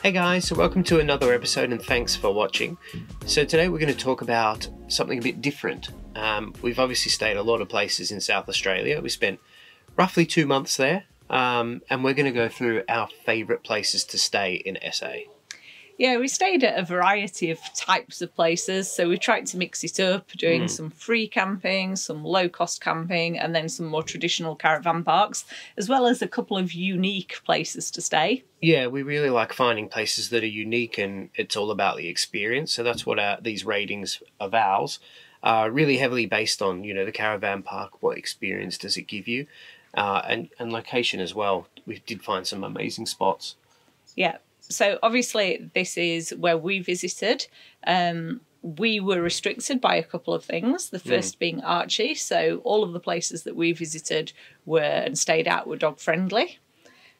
Hey guys, so welcome to another episode and thanks for watching. So today we're going to talk about something a bit different. We've obviously stayed a lot of places in South Australia. We spent roughly 2 months there, and we're going to go through our favourite places to stay in SA. Yeah, we stayed at a variety of types of places, so we tried to mix it up, doing some free camping, some low-cost camping, and then some more traditional caravan parks, as well as a couple of unique places to stay. Yeah, we really like finding places that are unique, and it's all about the experience. So that's what these ratings of ours are really heavily based on. You know, the caravan park, what experience does it give you, and location as well. We did find some amazing spots. Yeah. So obviously this is where we visited. We were restricted by a couple of things. The first being Archie. So all of the places that we visited were and stayed at were dog friendly.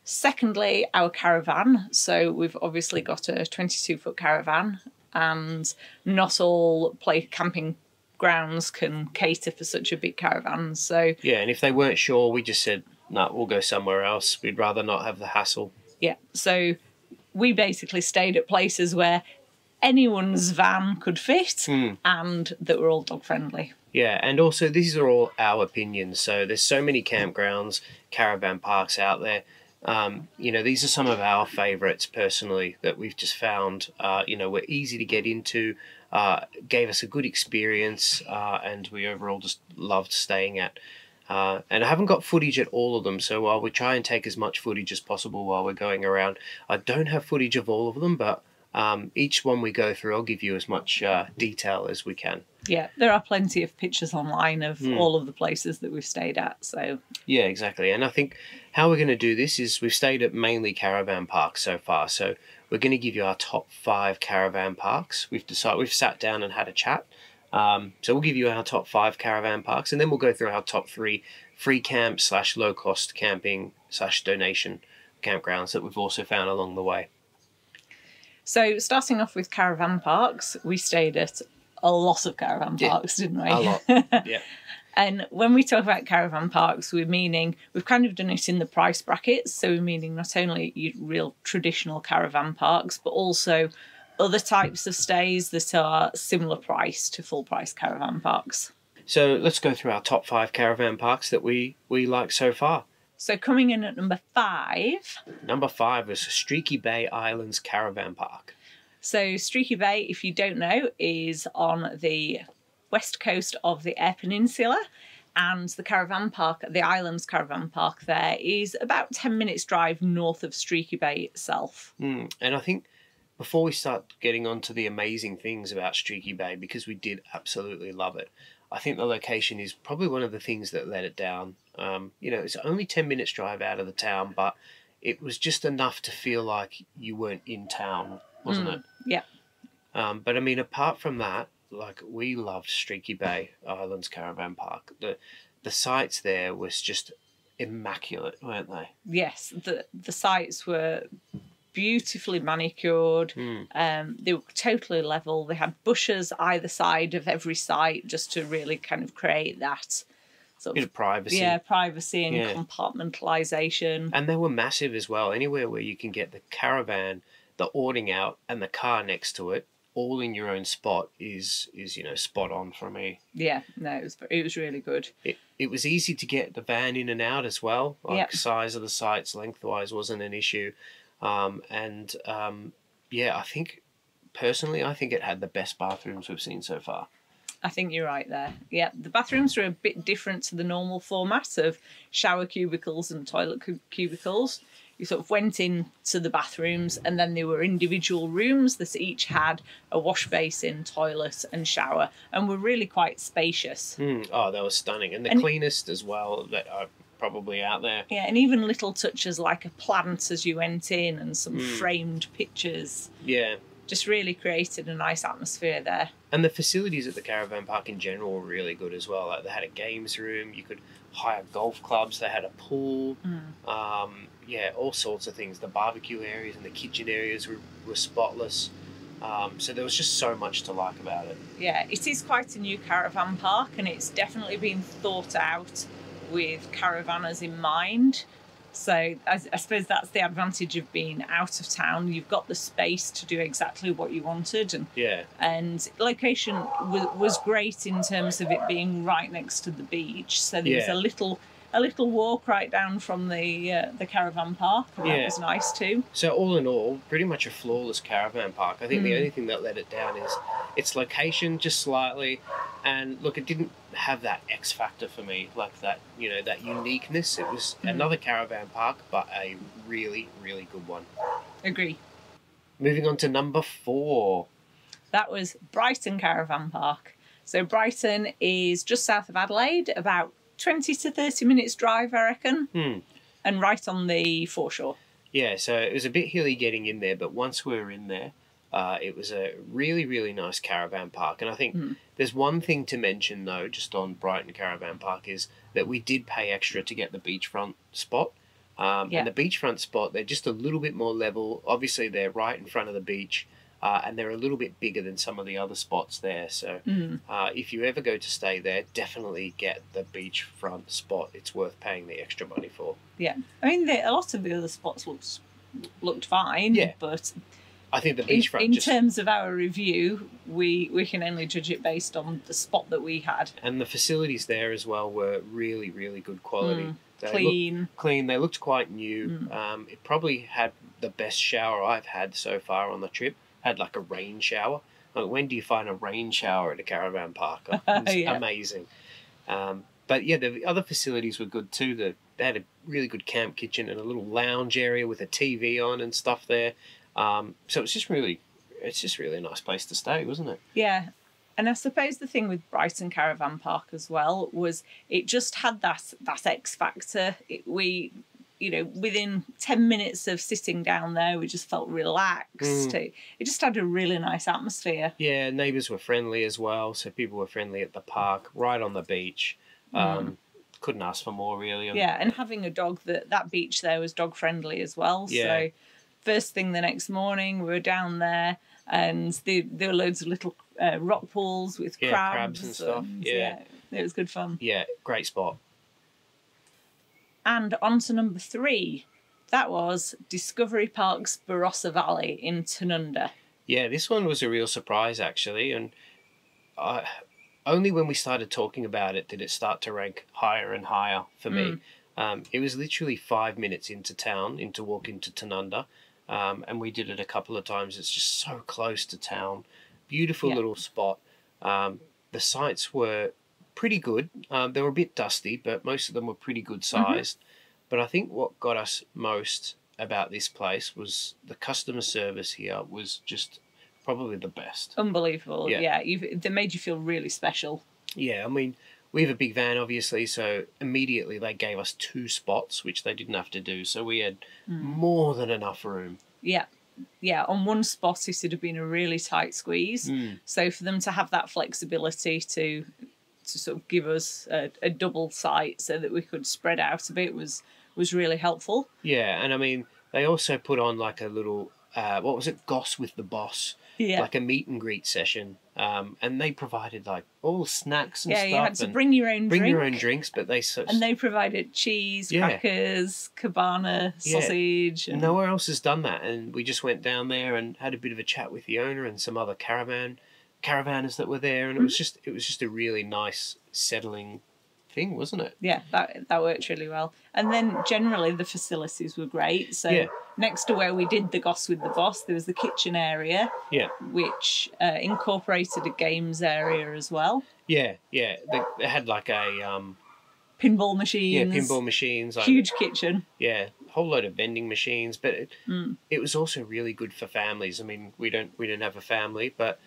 Secondly, our caravan. So we've obviously got a 22-foot caravan, and not all camping grounds can cater for such a big caravan. So yeah, and if they weren't sure, we just said, no, we'll go somewhere else. We'd rather not have the hassle. Yeah, so we basically stayed at places where anyone's van could fit and that were all dog friendly. Yeah, and also these are all our opinions. So there's so many campgrounds, caravan parks out there. You know, these are some of our favourites personally that we've just found. You know, were easy to get into, gave us a good experience, and we overall just loved staying at. And I haven't got footage at all of them, so while we try and take as much footage as possible while we're going around, I don't have footage of all of them, but each one we go through, I'll give you as much detail as we can. Yeah, there are plenty of pictures online of all of the places that we've stayed at. So yeah, exactly. And I think how we're going to do this is we've stayed at mainly caravan parks so far, so we're going to give you our top 5 caravan parks. We've sat down and had a chat. So we'll give you our top 5 caravan parks, and then we'll go through our top 3 free camp / low cost camping / donation campgrounds that we've also found along the way. So starting off with caravan parks, we stayed at a lot of caravan parks, didn't we? A lot, yeah. And when we talk about caravan parks, we're meaning, we've kind of done it in the price brackets. So we're meaning not only your real traditional caravan parks, but also other types of stays that are similar price to full price caravan parks. So let's go through our top 5 caravan parks that we like so far. So coming in at number 5. Number 5 is Streaky Bay Islands Caravan Park. So Streaky Bay, if you don't know, is on the west coast of the Eyre Peninsula, and the caravan park, the Islands Caravan Park there, is about 10 minutes drive north of Streaky Bay itself. And I think before we start getting on to the amazing things about Streaky Bay, because we did absolutely love it, I think the location is probably one of the things that let it down. You know, it's only 10 minutes drive out of the town, but it was just enough to feel like you weren't in town, wasn't it? Yeah. But I mean, apart from that, like, we loved Streaky Bay Islands Caravan Park. The sites there was just immaculate, weren't they? Yes, the sites were beautifully manicured. They were totally level. They had bushes either side of every site just to really kind of create that sort Bit of privacy. Yeah, privacy and compartmentalisation. And they were massive as well. Anywhere where you can get the caravan, the awning out, and the car next to it, all in your own spot is you know, spot on for me. Yeah, no, it was really good. It was easy to get the van in and out as well. Like, size of the sites lengthwise wasn't an issue. Yeah, I think personally, I think it had the best bathrooms we've seen so far. I think you're right there. Yeah, the bathrooms were a bit different to the normal format of shower cubicles and toilet cubicles. You sort of went into the bathrooms, and then there were individual rooms that each had a wash basin, toilet and shower, and were really quite spacious. Oh, that was stunning. And the cleanest as well that are probably out there. Yeah, and even little touches like a plant as you went in, and some framed pictures. Yeah. Just really created a nice atmosphere there. And the facilities at the caravan park in general were really good as well. Like, they had a games room, you could hire golf clubs, they had a pool, yeah, all sorts of things. The barbecue areas and the kitchen areas were spotless. So there was just so much to like about it. Yeah, it is quite a new caravan park, and it's definitely been thought out with caravanners in mind. So I suppose that's the advantage of being out of town. You've got the space to do exactly what you wanted, and location was great in terms of it being right next to the beach. So there was a little walk right down from the caravan park, and that was nice too. So all in all, pretty much a flawless caravan park. I think the only thing that let it down is its location, just slightly. And look, it didn't have that X factor for me, like that, you know, that uniqueness. It was another caravan park, but a really, really good one. Agree. Moving on to number 4. That was Brighton Caravan Park. So Brighton is just south of Adelaide, about 20 to 30 minutes drive, I reckon, and right on the foreshore. Yeah, so it was a bit hilly getting in there, but once we were in there, it was a really, really nice caravan park. And I think there's one thing to mention, though, just on Brighton Caravan Park, is that we did pay extra to get the beachfront spot. And the beachfront spot, they're just a little bit more level. Obviously, they're right in front of the beach. And they're a little bit bigger than some of the other spots there. So if you ever go to stay there, definitely get the beachfront spot. It's worth paying the extra money for. Yeah. I mean, a lot of the other spots looked fine, but I think the beachfront... In terms of our review, we can only judge it based on the spot that we had. And the facilities there as well were really, really good quality. Clean. They looked quite new. It probably had the best shower I've had so far on the trip. Had like a rain shower. Like, when do you find a rain shower at a caravan park? It's amazing. But yeah, the other facilities were good too. They had a really good camp kitchen and a little lounge area with a TV on and stuff there. So it's just really a nice place to stay, wasn't it? Yeah. And I suppose the thing with Brighton Caravan Park as well was it just had that X factor. Within 10 minutes of sitting down there, we just felt relaxed. It just had a really nice atmosphere. Yeah, neighbours were friendly as well. So people were friendly at the park, right on the beach. Couldn't ask for more, really. Yeah, and having a dog, that beach there was dog friendly as well. Yeah. So first thing the next morning, we were down there and there were loads of little rock pools with crabs and stuff. Yeah, it was good fun. Yeah, great spot. And on to number 3. That was Discovery Park's Barossa Valley in Tanunda. Yeah, this one was a real surprise, actually. And only when we started talking about it did it start to rank higher and higher for me. It was literally 5 minutes into town, walk into Tanunda. And we did it a couple of times. It's just so close to town. Beautiful little spot. The sites were pretty good. They were a bit dusty, but most of them were pretty good sized. But I think what got us most about this place was the customer service here was just probably the best. Unbelievable. Yeah. They made you feel really special. Yeah, I mean, we have a big van, obviously, so immediately they gave us 2 spots, which they didn't have to do. So we had more than enough room. Yeah. Yeah, on one spot it would have been a really tight squeeze. So for them to have that flexibility to sort of give us a double site so that we could spread out a bit was really helpful. Yeah, and I mean, they also put on like a little, what was it, Goss with the Boss, like a meet and greet session. And they provided like all snacks and stuff. Yeah, you had to bring your own drinks, but and they provided cheese, crackers, cabana, sausage. And nowhere else has done that. And we just went down there and had a bit of a chat with the owner and some other caravanners that were there, and it was just a really nice settling thing, wasn't it? Yeah, that worked really well. And then generally the facilities were great. So next to where we did the Goss with the Boss, there was the kitchen area, which incorporated a games area as well. Yeah. They had like a pinball machines. Yeah, pinball machines. Like, huge kitchen. Yeah, a whole load of vending machines. But it was also really good for families. I mean, we don't have a family, but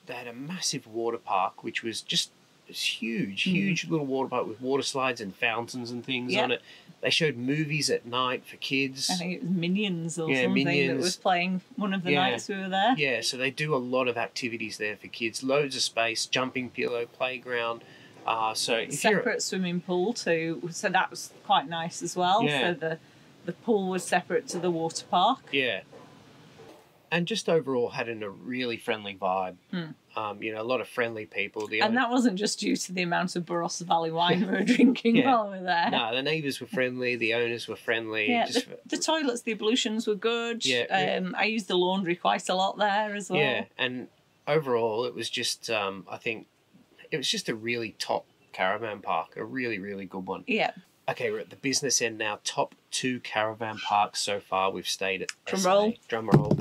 they had a massive water park, which was just huge little water park with water slides and fountains and things on it. They showed movies at night for kids. I think it was Minions or something that was playing one of the nights we were there. Yeah, so they do a lot of activities there for kids. Loads of space, jumping pillow, playground. Separate swimming pool too, so that was quite nice as well. Yeah. So the pool was separate to the water park. Yeah. And just overall had a really friendly vibe. You know, a lot of friendly people. And that wasn't just due to the amount of Barossa Valley wine we were drinking while we were there. No, the neighbours were friendly, the owners were friendly. Yeah, the toilets, the ablutions were good. Yeah, I used the laundry quite a lot there as well. Yeah, and overall it was just, I think, it was just a really top caravan park, a really, really good one. Yeah. Okay, we're at the business end now. Top 2 caravan parks so far we've stayed at. Drum SA. roll. Drum roll.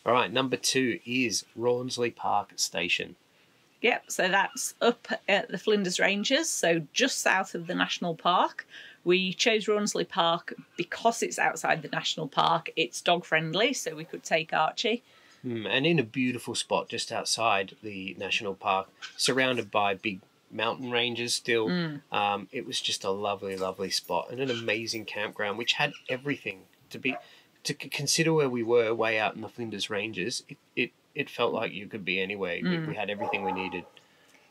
All right, number 2 is Rawnsley Park Station. Yep, so that's up at the Flinders Ranges, so just south of the National Park. We chose Rawnsley Park because it's outside the National Park. It's dog friendly, so we could take Archie. And in a beautiful spot just outside the National Park, surrounded by big mountain ranges still. It was just a lovely, lovely spot and an amazing campground, which had everything to consider where we were way out in the Flinders Ranges. It felt like you could be anywhere. We had everything we needed.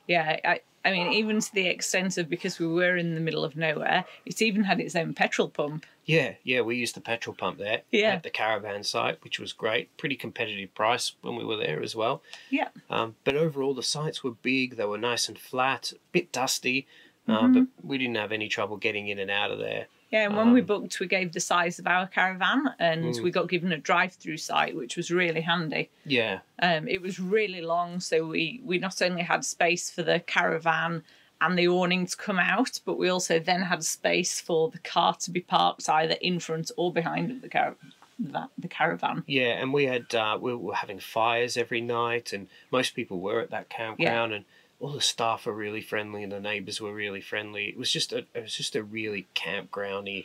Yeah, I mean, even to the extent of, because we were in the middle of nowhere, it even had its own petrol pump. Yeah, we used the petrol pump there at the caravan site, which was great. Pretty competitive price when we were there as well. Yeah. But overall, the sites were big. They were nice and flat, a bit dusty, but we didn't have any trouble getting in and out of there. Yeah, and when we booked, we gave the size of our caravan, and we got given a drive-through site, which was really handy. Yeah. It was really long, so we not only had space for the caravan and the awning to come out, but we also then had space for the car to be parked either in front or behind the caravan. Yeah, and we were having fires every night, and most people were at that campground, and all the staff were really friendly, and the neighbours were really friendly. It was just a really campgroundy,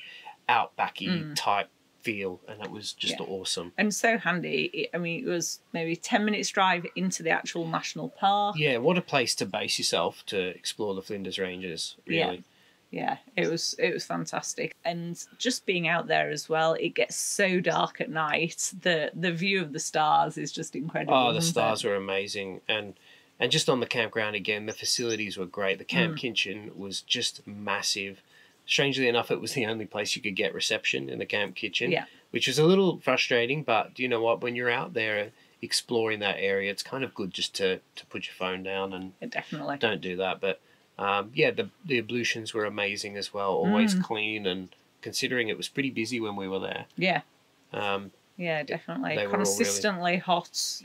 outbacky type feel, and it was just awesome. And so handy. I mean, it was maybe 10 minutes drive into the actual national park. Yeah, what a place to base yourself to explore the Flinders Ranges, really. Yeah, it was fantastic. And just being out there as well, it gets so dark at night. The view of the stars is just incredible. Oh, the stars were amazing. And just on the campground again, the facilities were great. The camp kitchen was just massive. Strangely enough, it was the only place you could get reception in the camp kitchen, which was a little frustrating. But you know what? When you're out there exploring that area, it's kind of good just to put your phone down and definitely don't do that. But the ablutions were amazing as well, always clean, and considering it was pretty busy when we were there. Yeah. Yeah, definitely. They Consistently really hot,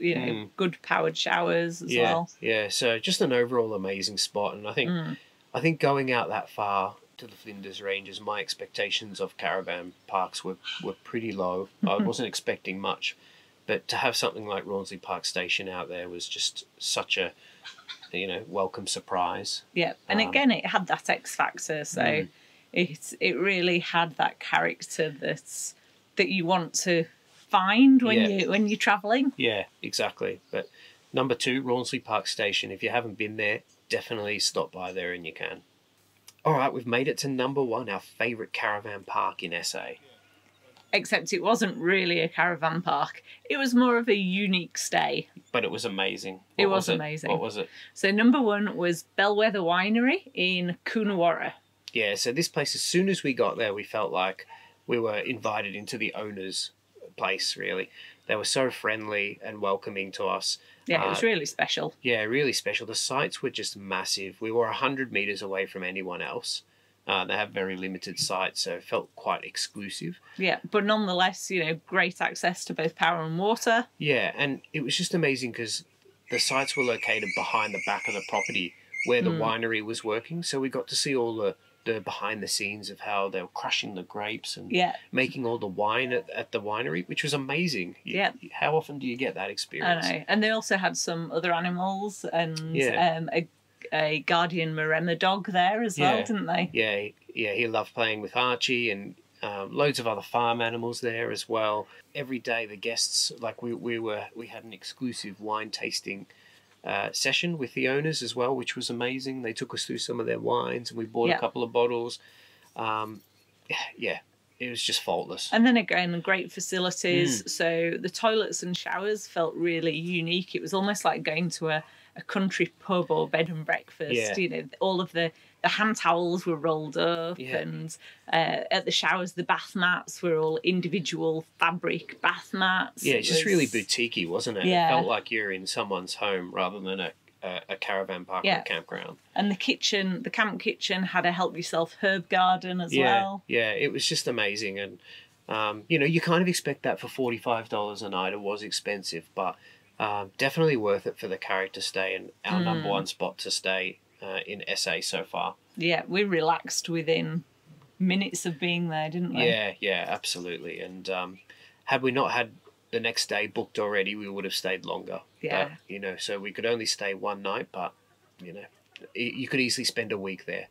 good powered showers as well. Yeah, so just an overall amazing spot. And I think going out that far to the Flinders Ranges, my expectations of caravan parks were pretty low. I wasn't expecting much. But to have something like Rawnsley Park Station out there was just such a, welcome surprise. Yeah, and again, it had that X factor. So it really had that character that you want to find when you're travelling. Yeah, exactly. But number 2, Rawnsley Park Station. If you haven't been there, definitely stop by there and you can. All right, we've made it to number 1, our favourite caravan park in SA. Except it wasn't really a caravan park. It was more of a unique stay. But it was amazing. It was amazing. What was it? So number 1 was Bellwether Winery in Coonawarra. Yeah, so this place, as soon as we got there, we felt like we were invited into the owner's place, really. They were so friendly and welcoming to us. Yeah, it was really special. Yeah, really special. The sites were just massive. We were 100 metres away from anyone else. They have very limited sites, so it felt quite exclusive. Yeah, but nonetheless, great access to both power and water. Yeah, and it was just amazing because the sites were located behind the back of the property where the winery was working, so we got to see all the behind the scenes of how they were crushing the grapes and making all the wine at the winery, which was amazing. Yeah. How often do you get that experience? I know. And they also had some other animals and a guardian Maremma dog there as well, didn't they? Yeah, he loved playing with Archie, and loads of other farm animals there as well. Every day the guests, like we had an exclusive wine tasting session with the owners as well, which was amazing. They took us through some of their wines and we bought a couple of bottles. It was just faultless. And then again, great facilities. So the toilets and showers felt really unique. It was almost like going to a a country pub or bed and breakfast. Yeah. You know, all of the hand towels were rolled up, and at the showers, the bath mats were all individual fabric bath mats. Yeah, it's just really boutique-y, wasn't it? Yeah. It felt like you're in someone's home rather than a caravan park or a campground. And the camp kitchen had a help yourself herb garden as well. Yeah, it was just amazing. And, you know, you kind of expect that for $45 a night. It was expensive, but definitely worth it for the character stay and our number one spot to stay in SA so far. Yeah, we relaxed within minutes of being there, didn't we? Yeah, absolutely. And had we not had the next day booked already, we would have stayed longer. Yeah. But, you know, so we could only stay one night, but, you know, you could easily spend a week there.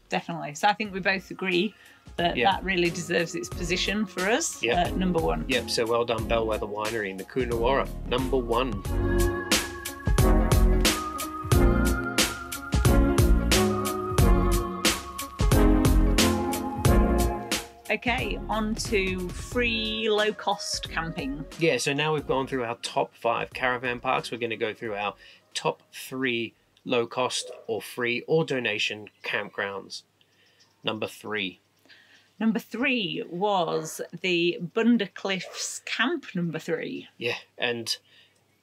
Definitely. So I think we both agree that that really deserves its position for us. Number one. Yep, so well done, Bellwether Winery in the Coonawarra. Number one. Okay, on to free low-cost camping. Yeah, so now we've gone through our top 5 caravan parks. We're going to go through our top 3 low-cost or free or donation campgrounds. Number 3. Number 3 was the Bunda Cliffs Camp number 3. Yeah, and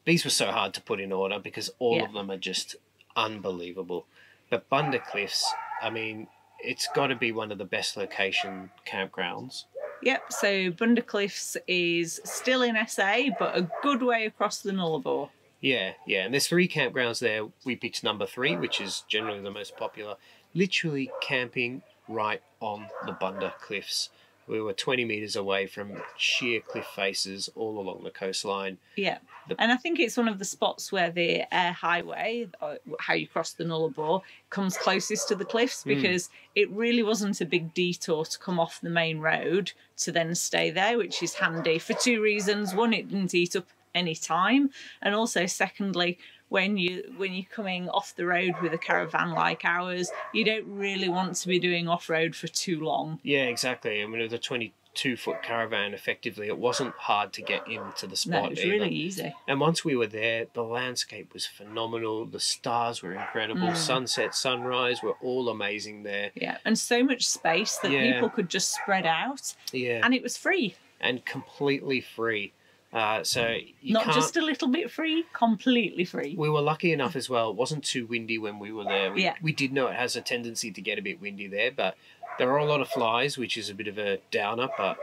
these were so hard to put in order because all of them are just unbelievable. But Bunda Cliffs, I mean, it's got to be one of the best location campgrounds. Yep, so Bunda Cliffs is still in SA, but a good way across the Nullarbor. Yeah, and there's 3 campgrounds there. We picked number 3, which is generally the most popular. Literally camping right on the Bunda Cliffs. We were 20 metres away from sheer cliff faces all along the coastline. Yeah, and I think it's one of the spots where the air highway, how you cross the Nullarbor, comes closest to the cliffs, because it really wasn't a big detour to come off the main road to then stay there, which is handy for 2 reasons. One, it didn't eat up any time, and also secondly, when you're coming off the road with a caravan like ours, you don't really want to be doing off-road for too long. Yeah, exactly. I mean, with a 22-foot caravan, effectively, it wasn't hard to get into the spot. No, it was really easy. And once we were there, the landscape was phenomenal. The stars were incredible. Sunset, sunrise were all amazing there. Yeah, and so much space that people could just spread out. Yeah. And it was free. And completely free. So not just a little bit free, completely free. We were lucky enough as well. It wasn't too windy when we were there. We did know it has a tendency to get a bit windy there, but there are a lot of flies, which is a bit of a downer. But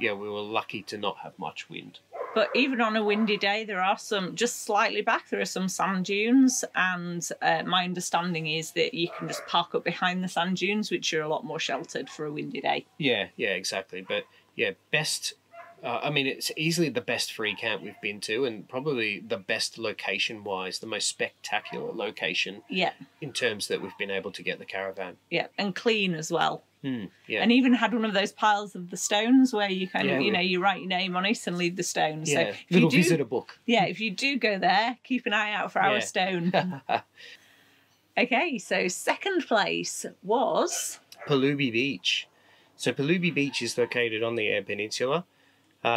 we were lucky to not have much wind. But even on a windy day, there are some, just slightly back, there are some sand dunes. And my understanding is that you can just park up behind the sand dunes, which are a lot more sheltered for a windy day. Yeah, exactly. But best... I mean, it's easily the best free camp we've been to, and probably the best location-wise, the most spectacular location. Yeah. In terms that we've been able to get the caravan. Yeah, and clean as well. Yeah. And even had one of those piles of the stones where you kind of, you write your name on it and leave the stones. Yeah, so little visitor book. Yeah, if you do go there, keep an eye out for our stone. Okay, so second place was... Perlubie Beach. So Perlubie Beach is located on the Eyre Peninsula.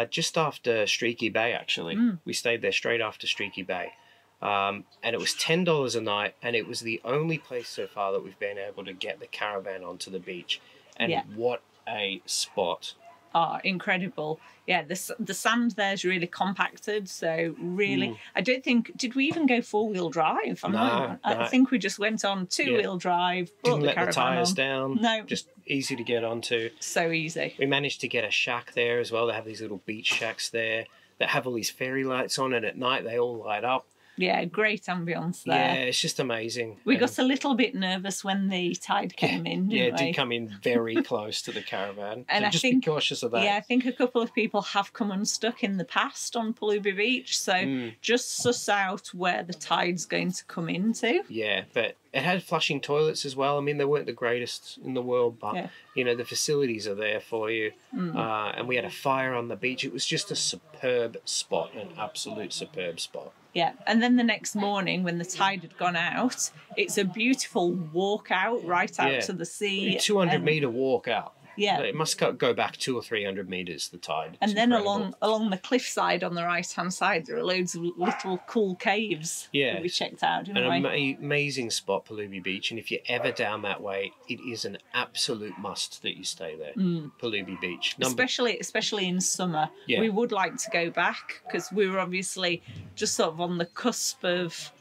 Just after Streaky Bay, actually. We stayed there straight after Streaky Bay. And it was $10 a night, and it was the only place so far that we've been able to get the caravan onto the beach. And what a spot. Oh, incredible. Yeah, the sand there is really compacted, so really... I don't think... Did we even go four-wheel drive? No. I think we just went on two-wheel drive, brought Didn't the caravan let the tyres on. down. No. Just easy to get onto. So easy. We managed to get a shack there as well. They have these little beach shacks there that have all these fairy lights on, and at night they all light up. Yeah, great ambience there. Yeah, it's just amazing. We got a little bit nervous when the tide came in, didn't we? Yeah, it did come in very close to the caravan. And so just be cautious of that. Yeah, I think a couple of people have come unstuck in the past on Perlubie Beach, so just suss out where the tide's going to come into. Yeah, but it had flushing toilets as well. I mean, they weren't the greatest in the world, but, the facilities are there for you. And we had a fire on the beach. It was just a superb spot, an absolute superb spot. Yeah, and then the next morning when the tide had gone out, it's a beautiful walk out right out to the sea. A 200-metre walk out. Yeah. It must go back 200 or 300 meters, the tide. And it's then incredible. along the cliffside on the right-hand side, there are loads of little cool caves that we checked out, didn't we? Amazing spot, Perlubie Beach. And if you're ever down that way, it is an absolute must that you stay there. Perlubie Beach. Especially in summer. Yeah. We would like to go back because we were obviously just sort of on the cusp of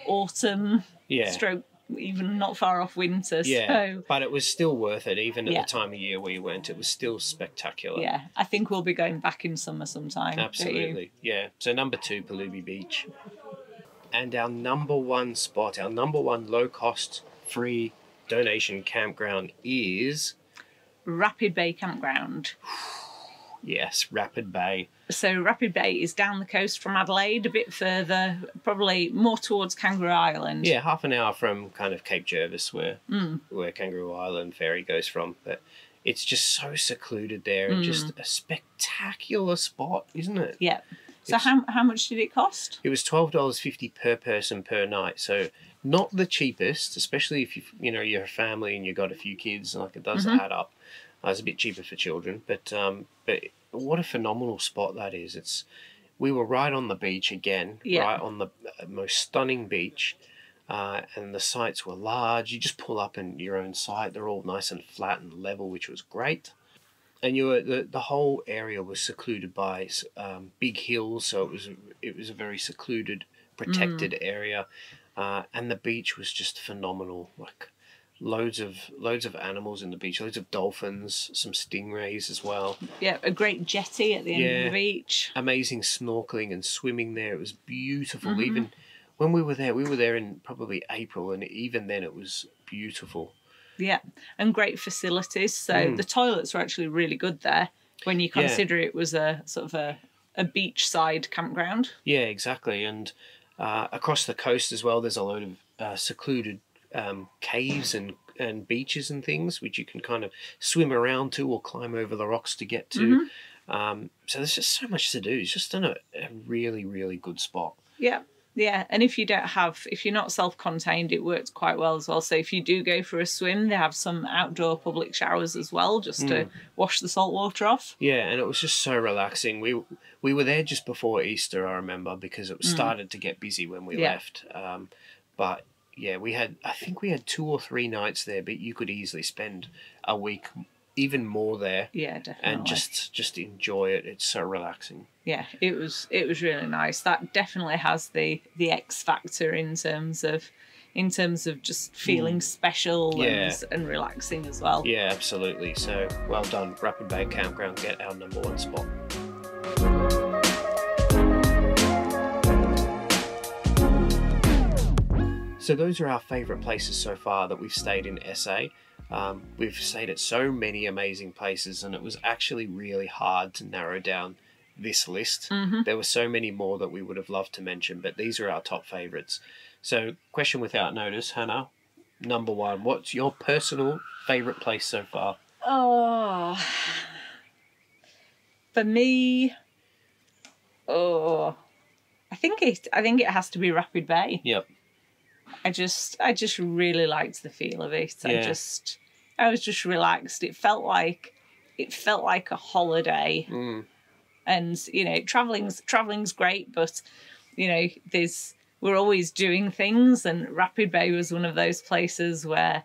autumn, stroke, even not far off winter. Yeah, so, but it was still worth it, even at the time of year we went. It was still spectacular. Yeah, I think we'll be going back in summer sometime. Absolutely, yeah. So number 2, Perlubie Beach. And our number 1 spot, our number 1 low-cost, free donation campground is... Rapid Bay Campground. Yes, Rapid Bay. So Rapid Bay is down the coast from Adelaide, a bit further, probably more towards Kangaroo Island. Yeah, half an hour from kind of Cape Jervis, where Kangaroo Island ferry goes from. But it's just so secluded there, and just a spectacular spot, isn't it? Yeah. So how much did it cost? It was $12.50 per person per night. So not the cheapest, especially if you're a family and you've got a few kids, like it does add up. It's a bit cheaper for children, but what a phenomenal spot that is. We were right on the beach again, right on the most stunning beach, and the sites were large. You just pull up in your own site. They're all nice and flat and level, which was great. And the whole area was secluded by big hills, so it was a very secluded, protected area, and the beach was just phenomenal. Like loads of animals in the beach, loads of dolphins, some stingrays as well. Yeah, a great jetty at the end of the beach. Amazing snorkeling and swimming there. It was beautiful. Even when we were there in probably April, and even then it was beautiful. Yeah, and great facilities. So the toilets were actually really good there when you consider it was a sort of a beachside campground. Yeah, exactly. And across the coast as well, there's a load of secluded caves and beaches and things which you can kind of swim around to or climb over the rocks to get to. So there's just so much to do. It's just a really, really good spot. Yeah. Yeah, and if you're not self-contained, it works quite well as well. So if you do go for a swim, they have some outdoor public showers as well, just to wash the salt water off. Yeah, and it was just so relaxing. We were there just before Easter, I remember, because it started to get busy when we left. But yeah, I think we had 2 or 3 nights there, but you could easily spend a week, even more there. Yeah, definitely. And just enjoy it. It's so relaxing. Yeah, it was really nice. That definitely has the X factor in terms of just feeling special and relaxing as well. Yeah, absolutely. So well done, Rapid Bay Campground. Get our number 1 spot. So those are our favourite places so far that we've stayed in SA. We've stayed at so many amazing places, and it was actually really hard to narrow down this list. There were so many more that we would have loved to mention, but these are our top favourites. So, question without notice, Hannah, number 1, what's your personal favourite place so far? Oh, for me, I think it has to be Rapid Bay. Yep. I just really liked the feel of it. Yeah. I was just relaxed. It felt like a holiday. And traveling's great, but we're always doing things, and Rapid Bay was one of those places where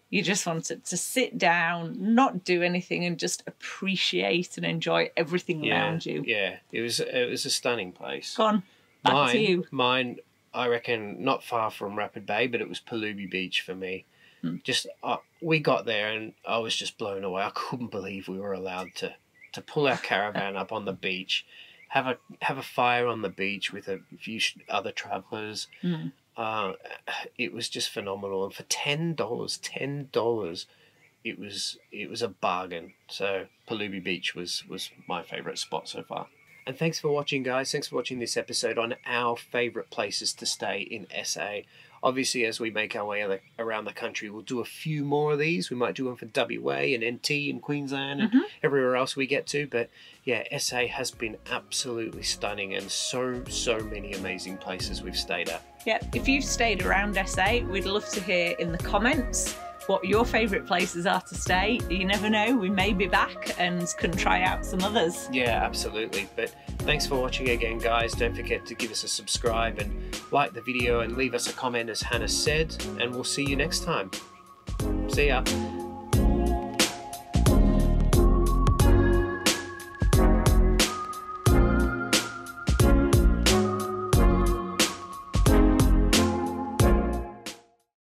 you just wanted to sit down, not do anything, and just appreciate and enjoy everything around you. Yeah, it was a stunning place. Go on, back to you. Mine, I reckon, not far from Rapid Bay, but it was Perlubie Beach for me. Just we got there and I was just blown away. I couldn't believe we were allowed to pull our caravan up on the beach, have a fire on the beach with a few other travellers. It was just phenomenal, and for $10, it was a bargain. So Perlubie Beach was my favourite spot so far. And thanks for watching, guys. Thanks for watching this episode on our favourite places to stay in SA. Obviously, as we make our way around the country, we'll do a few more of these. We might do one for WA and NT and Queensland and everywhere else we get to. But yeah, SA has been absolutely stunning, and so many amazing places we've stayed at. Yeah, if you've stayed around SA, we'd love to hear in the comments what your favourite places are to stay. You never know, we may be back and can try out some others. Yeah, absolutely. But thanks for watching again, guys. Don't forget to give us a subscribe and like the video and leave us a comment, as Hannah said, and we'll see you next time. See ya.